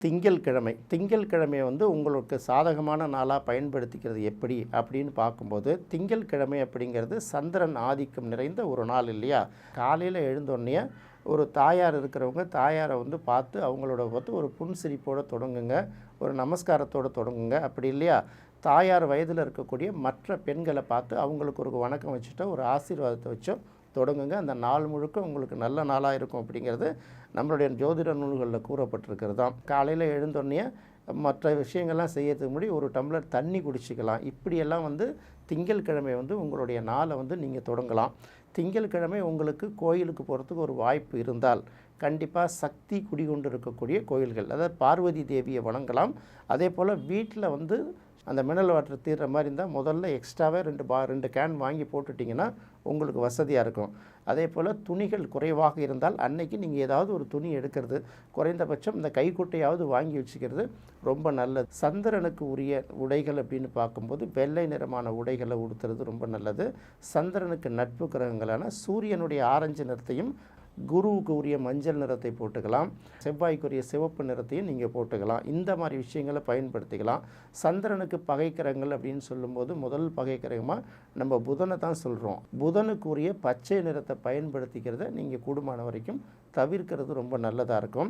திங்கட்கிழமை வந்து உங்களுக்கு சாதகமான நாளாக பயன்படுத்திக்கிறது எப்படி அப்படின்னு பார்க்கும்போது, திங்கட்கிழமை அப்படிங்கிறது சந்திரன் ஆதிக்கம் நிறைந்த ஒரு நாள் இல்லையா? காலையில் எழுந்தோடனே ஒரு தாயார் இருக்கிறவங்க தாயாரை வந்து பார்த்து அவங்களோட வந்து ஒரு புன்சிரிப்போடு தொடங்குங்க, ஒரு நமஸ்காரத்தோடு தொடங்குங்க. அப்படி இல்லையா, தாயார் வயதில் இருக்கக்கூடிய மற்ற பெண்களை பார்த்து அவங்களுக்கு ஒரு வணக்கம் வச்சுட்டோ ஒரு ஆசீர்வாதத்தை வச்சோ தொடங்குங்க. அந்த நாள் முழுக்க உங்களுக்கு நல்ல நாளாக இருக்கும் அப்படிங்கிறது நம்மளுடைய ஜோதிட நூல்களில் கூறப்பட்டிருக்கிறது தான். காலையில் எழுந்தோடனே மற்ற விஷயங்கள்லாம் செய்யறதுக்கு முன்னாடி ஒரு டம்ளர் தண்ணி குடிச்சிக்கலாம். இப்படியெல்லாம் வந்து திங்கட்கிழமை வந்து உங்களுடைய நாளை வந்து நீங்கள் தொடங்கலாம். திங்கட்கிழமை உங்களுக்கு கோயிலுக்கு போகிறதுக்கு ஒரு வாய்ப்பு இருந்தால் கண்டிப்பாக சக்தி குடிகொண்டு இருக்கக்கூடிய கோயில்கள், அதாவது பார்வதி தேவியை வணங்கலாம். அதே போல் வீட்டில் வந்து அந்த மினரல் வாட்டர் தீர்ற மாதிரி இருந்தால் முதல்ல எக்ஸ்ட்ராவே 2 கேன் வாங்கி போட்டுட்டிங்கன்னா உங்களுக்கு வசதியாக இருக்கும். அதே போல் துணிகள் குறைவாக இருந்தால் அன்னைக்கு நீங்கள் ஏதாவது ஒரு துணி எடுக்கிறது, குறைந்தபட்சம் இந்த கைக்குட்டையாவது வாங்கி வச்சுக்கிறது ரொம்ப நல்லது. சந்திரனுக்கு உரிய உடைகள் அப்படின்னு பார்க்கும்போது வெள்ளை நிறமான உடைகளை உடுத்துறது ரொம்ப நல்லது. சந்திரனுக்கு நட்பு கிரகங்களான சூரியனுடைய ஆரஞ்சு நிறத்தையும், குருவுக்கு உரிய மஞ்சள் நிறத்தை போட்டுக்கலாம், செவ்வாய்க்குரிய சிவப்பு நிறத்தையும் நீங்கள் போட்டுக்கலாம். இந்த மாதிரி விஷயங்களை பயன்படுத்திக்கலாம். சந்திரனுக்கு பகைக்கிரகங்கள் அப்படின்னு சொல்லும்போது முதல் பகைக்கிரகமாக நம்ம புதனை தான் சொல்கிறோம். புதனுக்குரிய பச்சை நிறத்தை பயன்படுத்திக்கிறத நீங்கள் கூடுமான வரைக்கும் தவிர்க்கிறது ரொம்ப நல்லதாக இருக்கும்.